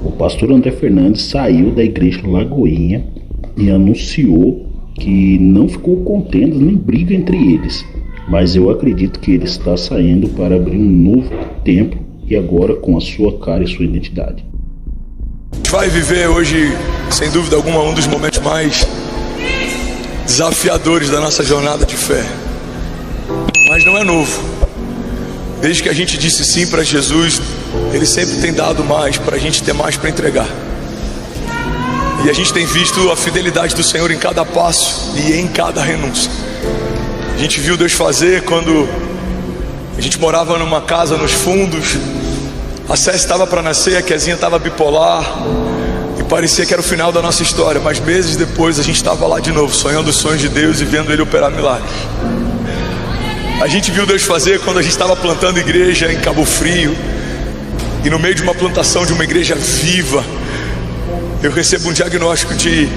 O pastor André Fernandes saiu da igreja Lagoinha e anunciou que não ficou contenda nem briga entre eles, mas eu acredito que ele está saindo para abrir um novo tempo e agora com a sua cara e sua identidade. A gente vai viver hoje, sem dúvida alguma, um dos momentos mais desafiadores da nossa jornada de fé, mas não é novo. Desde que a gente disse sim para Jesus, Ele sempre tem dado mais, para a gente ter mais para entregar. E a gente tem visto a fidelidade do Senhor em cada passo e em cada renúncia. A gente viu Deus fazer quando a gente morava numa casa nos fundos. A Cécia estava para nascer, a Kezinha estava bipolar e parecia que era o final da nossa história. Mas meses depois a gente estava lá de novo, sonhando os sonhos de Deus e vendo Ele operar milagres. A gente viu Deus fazer quando a gente estava plantando igreja em Cabo Frio, e no meio de uma plantação de uma igreja viva, eu recebo um diagnóstico de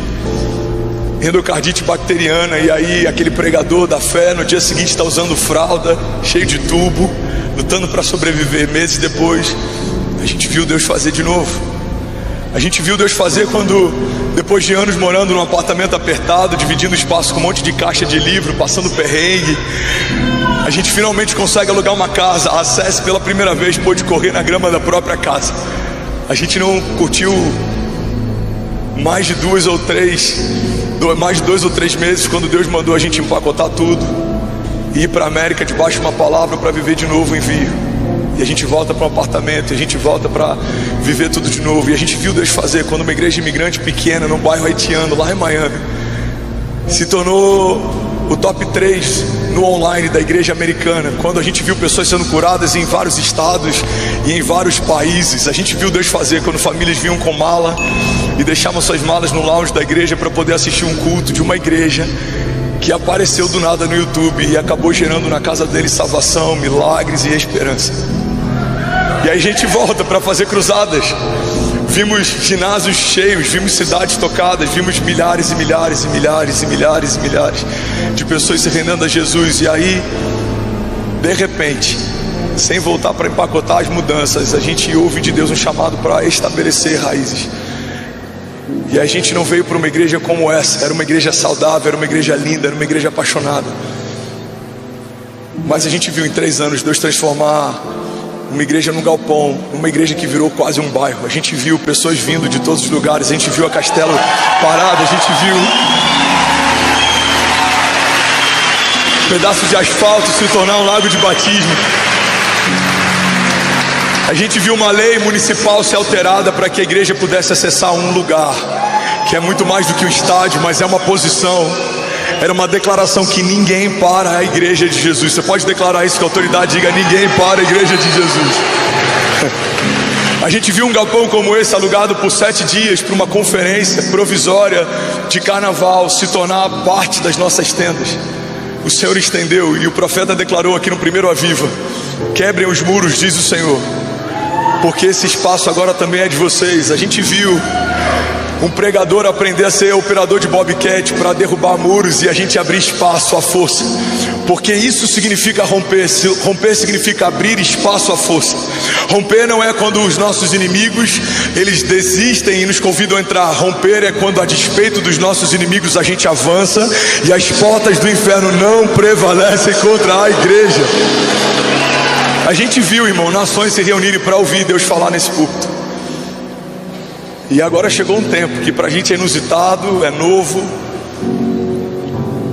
endocardite bacteriana. E aí aquele pregador da fé no dia seguinte está usando fralda, cheio de tubo, lutando para sobreviver. Meses depois a gente viu Deus fazer de novo. A gente viu Deus fazer quando, depois de anos morando num apartamento apertado, dividindo espaço com um monte de caixa de livro, passando perrengue, a gente finalmente consegue alugar uma casa. A Cécia pela primeira vez pôde correr na grama da própria casa. A gente não curtiu mais de 2 ou 3 meses quando Deus mandou a gente empacotar tudo e ir para a América debaixo de uma palavra para viver de novo o envio. E a gente volta para um apartamento, e a gente volta para viver tudo de novo. E a gente viu Deus fazer quando uma igreja imigrante pequena num bairro haitiano lá em Miami se tornou o top 3 no online da igreja americana. Quando a gente viu pessoas sendo curadas em vários estados e em vários países. A gente viu Deus fazer quando famílias vinham com mala e deixavam suas malas no lounge da igreja para poder assistir um culto de uma igreja que apareceu do nada no YouTube e acabou gerando na casa deles salvação, milagres e esperança. E aí a gente volta para fazer cruzadas. Vimos ginásios cheios, vimos cidades tocadas, vimos milhares e milhares e milhares e milhares e milhares de pessoas se rendendo a Jesus. E aí, de repente, sem voltar para empacotar as mudanças, a gente ouve de Deus um chamado para estabelecer raízes. E a gente não veio para uma igreja como essa. Era uma igreja saudável, era uma igreja linda, era uma igreja apaixonada. Mas a gente viu em 3 anos Deus transformar uma igreja num galpão, uma igreja que virou quase um bairro. A gente viu pessoas vindo de todos os lugares. A gente viu a Castelo parada. A gente viu pedaços de asfalto se tornar um lago de batismo. A gente viu uma lei municipal ser alterada para que a igreja pudesse acessar um lugar que é muito mais do que um estádio, mas é uma posição. Era uma declaração que ninguém para a igreja de Jesus. Você pode declarar isso com autoridade? Diga: ninguém para a igreja de Jesus. A gente viu um galpão como esse alugado por 7 dias para uma conferência provisória de carnaval se tornar parte das nossas tendas. O Senhor estendeu e o profeta declarou aqui no primeiro Aviva: quebrem os muros, diz o Senhor, porque esse espaço agora também é de vocês. A gente viu um pregador aprender a ser operador de bobcat para derrubar muros e a gente abrir espaço à força, porque isso significa romper. Romper significa abrir espaço à força. Romper não é quando os nossos inimigos eles desistem e nos convidam a entrar. Romper é quando, a despeito dos nossos inimigos, a gente avança e as portas do inferno não prevalecem contra a igreja. A gente viu, irmão, nações se reunirem para ouvir Deus falar nesse púlpito. E agora chegou um tempo que pra gente é inusitado, é novo,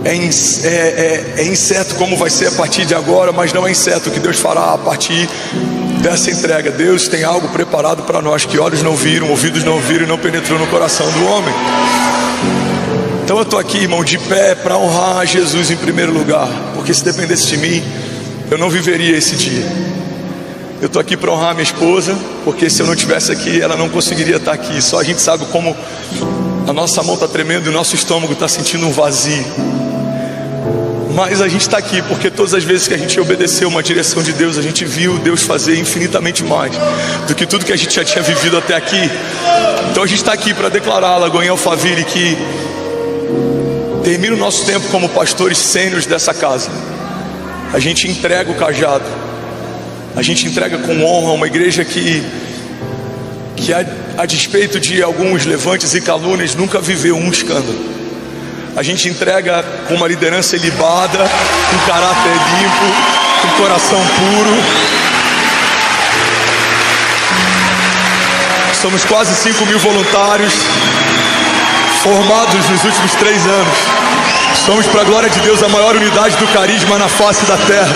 é incerto como vai ser a partir de agora, mas não é incerto o que Deus fará a partir dessa entrega. Deus tem algo preparado para nós que olhos não viram, ouvidos não ouviram e não penetrou no coração do homem. Então eu estou aqui, irmão, de pé para honrar Jesus em primeiro lugar, porque se dependesse de mim, eu não viveria esse dia. Eu estou aqui para honrar minha esposa, porque se eu não estivesse aqui, ela não conseguiria estar aqui. Só a gente sabe como a nossa mão está tremendo e o nosso estômago está sentindo um vazio. Mas a gente está aqui porque todas as vezes que a gente obedeceu uma direção de Deus, a gente viu Deus fazer infinitamente mais do que tudo que a gente já tinha vivido até aqui. Então a gente está aqui para declarar, Lagoinha Alphaville, que termina o nosso tempo como pastores sêniores dessa casa. A gente entrega o cajado, a gente entrega com honra uma igreja que que a despeito de alguns levantes e calúnias, nunca viveu um escândalo. A gente entrega com uma liderança ilibada, com caráter limpo, com coração puro. Somos quase 5.000 voluntários formados nos últimos 3 anos. Somos, para a glória de Deus, a maior unidade do carisma na face da terra.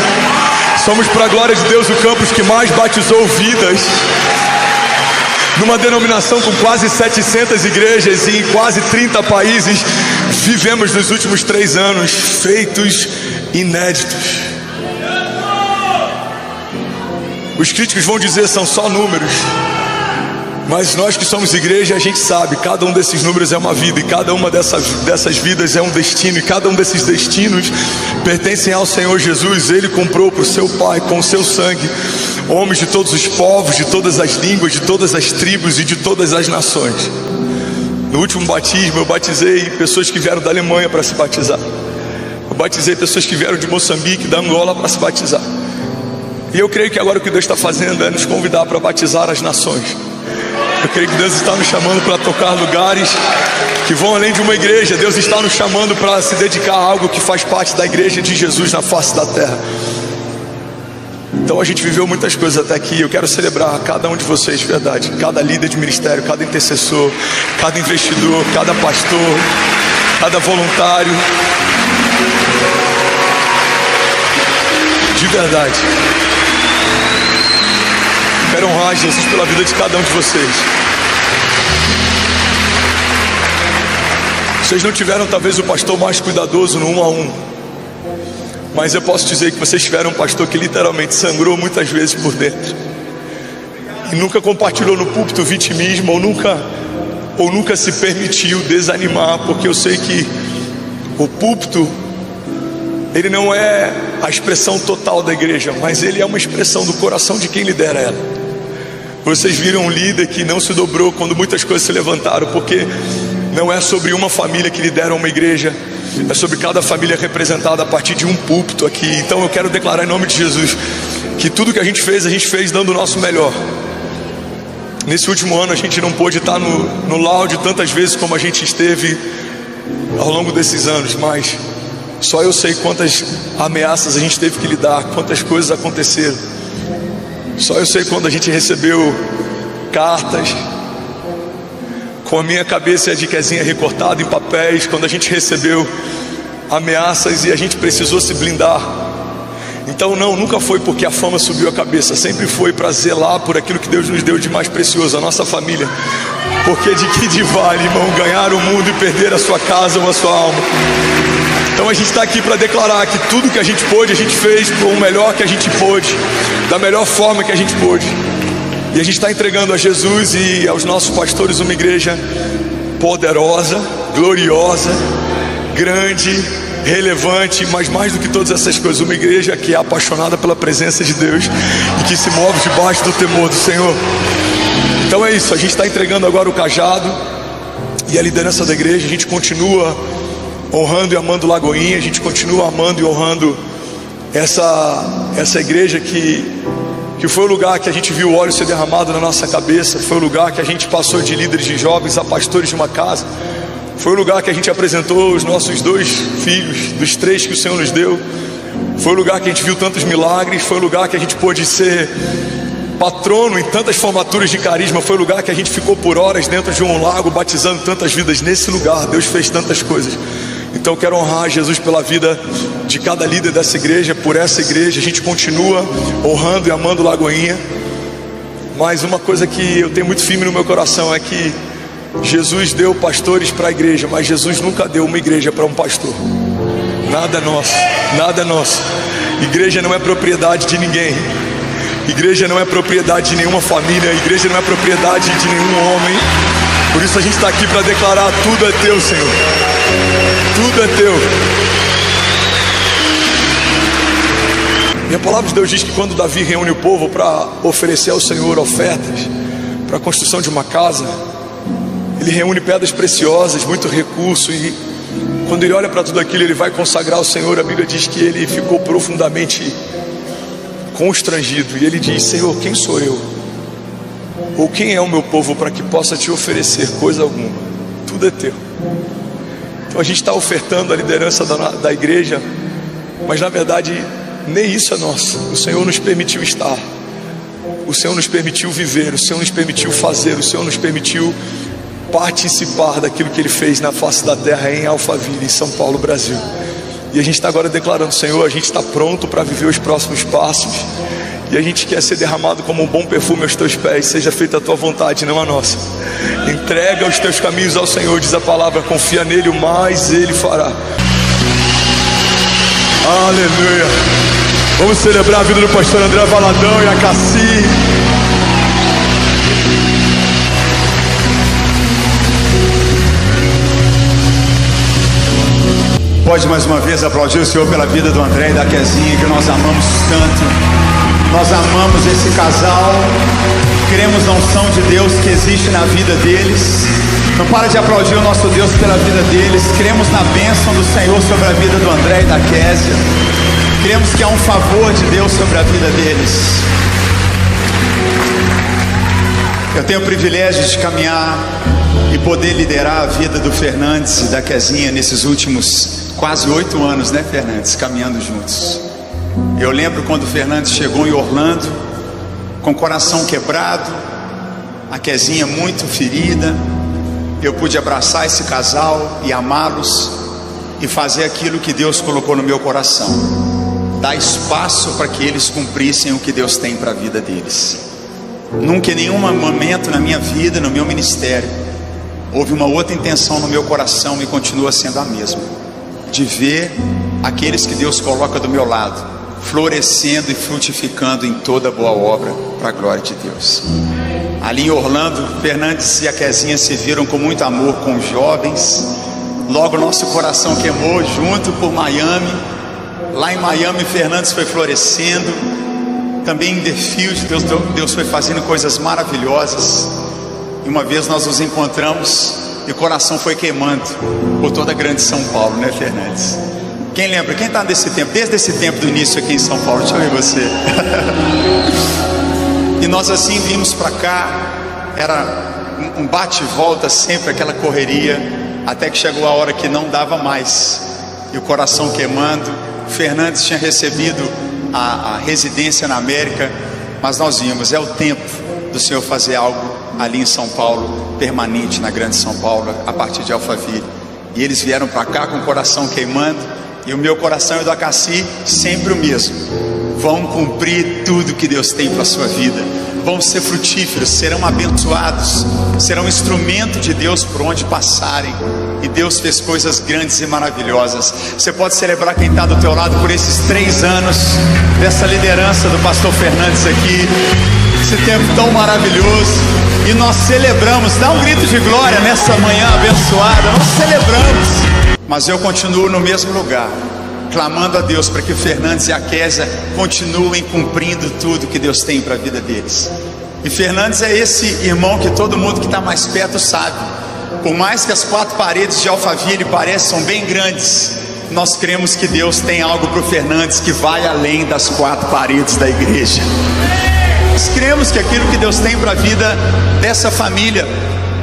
Somos, para a glória de Deus, o campus que mais batizou vidas. Numa denominação com quase 700 igrejas e em quase 30 países, vivemos nos últimos 3 anos feitos inéditos. Os críticos vão dizer são só números, mas nós que somos igreja, a gente sabe, cada um desses números é uma vida, e cada uma dessas vidas é um destino, e cada um desses destinos pertencem ao Senhor Jesus. Ele comprou para o seu Pai, com o seu sangue, homens de todos os povos, de todas as línguas, de todas as tribos e de todas as nações. No último batismo eu batizei pessoas que vieram da Alemanha para se batizar. Eu batizei pessoas que vieram de Moçambique, da Angola, para se batizar. E eu creio que agora o que Deus está fazendo é nos convidar para batizar as nações. Eu creio que Deus está nos chamando para tocar lugares que vão além de uma igreja. Deus está nos chamando para se dedicar a algo que faz parte da igreja de Jesus na face da terra. Então a gente viveu muitas coisas até aqui. Eu quero celebrar cada um de vocês, de verdade. Cada líder de ministério, cada intercessor, cada investidor, cada pastor, cada voluntário. De verdade. Quero honrar Jesus pela vida de cada um de vocês. Vocês não tiveram talvez o pastor mais cuidadoso no 1 a 1, mas eu posso dizer que vocês tiveram um pastor que literalmente sangrou muitas vezes por dentro, e nunca compartilhou no púlpito vitimismo, ou nunca se permitiu desanimar, porque eu sei que o púlpito, ele não é a expressão total da igreja, mas ele é uma expressão do coração de quem lidera ela. Vocês viram um líder que não se dobrou quando muitas coisas se levantaram, porque não é sobre uma família que lidera uma igreja, é sobre cada família representada a partir de um púlpito aqui. Então eu quero declarar em nome de Jesus que tudo que a gente fez dando o nosso melhor. Nesse último ano a gente não pôde estar no lounge tantas vezes como a gente esteve ao longo desses anos, mas só eu sei quantas ameaças a gente teve que lidar, quantas coisas aconteceram. Só eu sei quando a gente recebeu cartas com a minha cabeça de quezinha recortada em papéis, quando a gente recebeu ameaças e a gente precisou se blindar. Então nunca foi porque a fama subiu a cabeça, sempre foi para zelar por aquilo que Deus nos deu de mais precioso, a nossa família. Porque de que vale, irmão, ganhar o mundo e perder a sua casa ou a sua alma? Então a gente está aqui para declarar que tudo que a gente pôde, a gente fez com o melhor que a gente pôde, da melhor forma que a gente pôde. E a gente está entregando a Jesus e aos nossos pastores uma igreja poderosa, gloriosa, grande, relevante, mas mais do que todas essas coisas, uma igreja que é apaixonada pela presença de Deus e que se move debaixo do temor do Senhor. Então é isso, a gente está entregando agora o cajado e a liderança da igreja. A gente continua honrando e amando Lagoinha, a gente continua amando e honrando essa igreja que foi o lugar que a gente viu o óleo ser derramado na nossa cabeça, foi o lugar que a gente passou de líderes de jovens a pastores de uma casa, foi o lugar que a gente apresentou os nossos 2 filhos, dos 3 que o Senhor nos deu, foi o lugar que a gente viu tantos milagres, foi o lugar que a gente pôde ser patrono em tantas formaturas de carisma, foi o lugar que a gente ficou por horas dentro de um lago batizando tantas vidas. Nesse lugar Deus fez tantas coisas. Então eu quero honrar Jesus pela vida de cada líder dessa igreja, por essa igreja. A gente continua honrando e amando Lagoinha. Mas uma coisa que eu tenho muito firme no meu coração é que Jesus deu pastores para a igreja, mas Jesus nunca deu uma igreja para um pastor. Nada é nosso, nada é nosso. Igreja não é propriedade de ninguém. Igreja não é propriedade de nenhuma família. Igreja não é propriedade de nenhum homem. Por isso a gente está aqui para declarar: tudo é teu, Senhor. Tudo é teu. E a palavra de Deus diz que quando Davi reúne o povo para oferecer ao Senhor ofertas para a construção de uma casa, ele reúne pedras preciosas, muito recurso, e quando ele olha para tudo aquilo, ele vai consagrar ao Senhor. A Bíblia diz que ele ficou profundamente constrangido, e ele diz: Senhor, quem sou eu? Ou quem é o meu povo para que possa te oferecer coisa alguma? Tudo é teu. Então a gente está ofertando a liderança da igreja, mas na verdade nem isso é nosso. O Senhor nos permitiu estar, o Senhor nos permitiu viver, o Senhor nos permitiu fazer, o Senhor nos permitiu participar daquilo que Ele fez na face da terra, em Alphaville, em São Paulo, Brasil. E a gente está agora declarando: Senhor, a gente está pronto para viver os próximos passos, e a gente quer ser derramado como um bom perfume aos teus pés. Seja feita a tua vontade, não a nossa. Entrega os teus caminhos ao Senhor, diz a palavra, confia nele, o mais Ele fará. Aleluia. Vamos celebrar a vida do pastor André Valadão e a Cassi. Pode mais uma vez aplaudir o Senhor pela vida do André e da Kezinha, que nós amamos tanto. Nós amamos esse casal, cremos na unção de Deus que existe na vida deles. Não para de aplaudir o nosso Deus pela vida deles. Cremos na bênção do Senhor sobre a vida do André e da Kézia. Cremos que há um favor de Deus sobre a vida deles. Eu tenho o privilégio de caminhar e poder liderar a vida do Fernandes e da Kezinha nesses últimos quase 8 anos, né, Fernandes? Caminhando juntos. Eu lembro quando o Fernandes chegou em Orlando, com o coração quebrado, a Kezinha muito ferida. Eu pude abraçar esse casal e amá-los e fazer aquilo que Deus colocou no meu coração, dar espaço para que eles cumprissem o que Deus tem para a vida deles. Nunca em nenhum momento na minha vida, no meu ministério, houve uma outra intenção no meu coração, e continua sendo a mesma, de ver aqueles que Deus coloca do meu lado florescendo e frutificando em toda boa obra para a glória de Deus. Ali em Orlando, Fernandes e a Kezinha se viram com muito amor com os jovens. Logo nosso coração queimou junto por Miami. Lá em Miami, Fernandes foi florescendo. Também em The Field, Deus foi fazendo coisas maravilhosas. E uma vez nós nos encontramos e o coração foi queimando por toda a grande São Paulo, né, Fernandes? Quem lembra? Quem está nesse tempo? Desde esse tempo do início aqui em São Paulo, deixa eu ver você. E nós assim vimos para cá. Era um bate e volta sempre, aquela correria, até que chegou a hora que não dava mais, e o coração queimando. Fernandes tinha recebido a residência na América, mas nós vimos, é o tempo do Senhor fazer algo ali em São Paulo, permanente na grande São Paulo, a partir de Alphaville. E eles vieram para cá com o coração queimando, e o meu coração e o do Acassi sempre o mesmo: vão cumprir tudo que Deus tem para a sua vida, vão ser frutíferos, serão abençoados, serão instrumento de Deus por onde passarem. E Deus fez coisas grandes e maravilhosas. Você pode celebrar quem está do teu lado por esses 3 anos dessa liderança do pastor Fernandes aqui, esse tempo tão maravilhoso. E nós celebramos, dá um grito de glória nessa manhã abençoada, nós celebramos. Mas eu continuo no mesmo lugar, clamando a Deus para que o Fernandes e a Kézia continuem cumprindo tudo que Deus tem para a vida deles. E Fernandes é esse irmão que todo mundo que está mais perto sabe. Por mais que as 4 paredes de Alphaville pareçam bem grandes, nós cremos que Deus tem algo para o Fernandes que vai além das 4 paredes da igreja. Nós cremos que aquilo que Deus tem para a vida dessa família,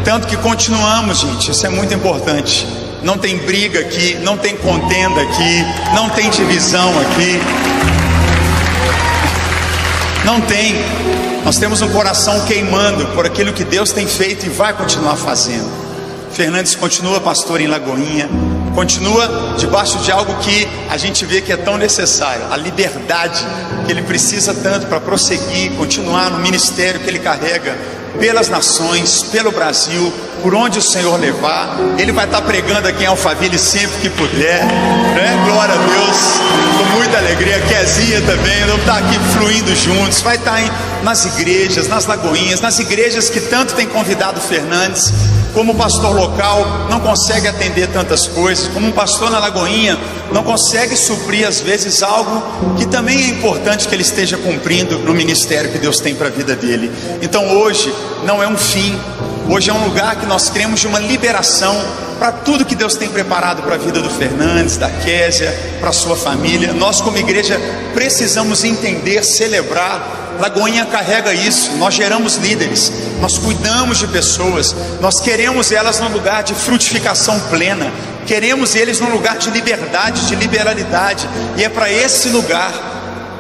tanto que continuamos, gente, isso é muito importante. Não tem briga aqui, não tem contenda aqui, não tem divisão aqui. Não tem. Nós temos um coração queimando por aquilo que Deus tem feito e vai continuar fazendo. Fernandes continua pastor em Lagoinha, continua debaixo de algo que a gente vê que é tão necessário, a liberdade que ele precisa tanto para prosseguir, continuar no ministério que ele carrega pelas nações, pelo Brasil, por onde o Senhor levar. Ele vai estar pregando aqui em Alphaville sempre que puder, né? Glória a Deus, com muita alegria. Kezinha também, vamos estar aqui fluindo juntos. Vai estar nas igrejas, nas Lagoinhas, nas igrejas que tanto tem convidado Fernandes. Como pastor local não consegue atender tantas coisas, como um pastor na Lagoinha não consegue suprir às vezes algo que também é importante que ele esteja cumprindo no ministério que Deus tem para a vida dele. Então hoje não é um fim, hoje é um lugar que nós cremos de uma liberação para tudo que Deus tem preparado para a vida do Fernandes, da Kézia, para a sua família. Nós como igreja precisamos entender, celebrar Lagoinha carrega isso. Nós geramos líderes, nós cuidamos de pessoas, nós queremos elas num lugar de frutificação plena, queremos eles num lugar de liberdade, de liberalidade. E é para esse lugar,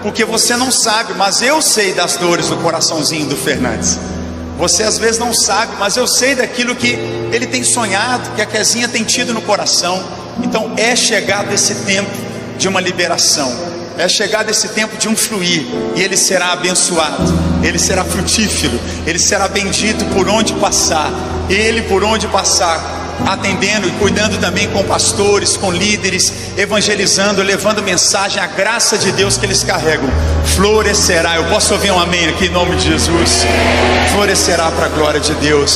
porque você não sabe, mas eu sei das dores do coraçãozinho do Fernandes. Você às vezes não sabe, mas eu sei daquilo que ele tem sonhado, que a Kezinha tem tido no coração. Então é chegado esse tempo de uma liberação, é chegado esse tempo de um fluir, e ele será abençoado, ele será frutífero, ele será bendito por onde passar. Ele por onde passar, atendendo e cuidando também com pastores, com líderes, evangelizando, levando mensagem, a graça de Deus que eles carregam, florescerá. Eu posso ouvir um amém aqui em nome de Jesus? Florescerá para a glória de Deus.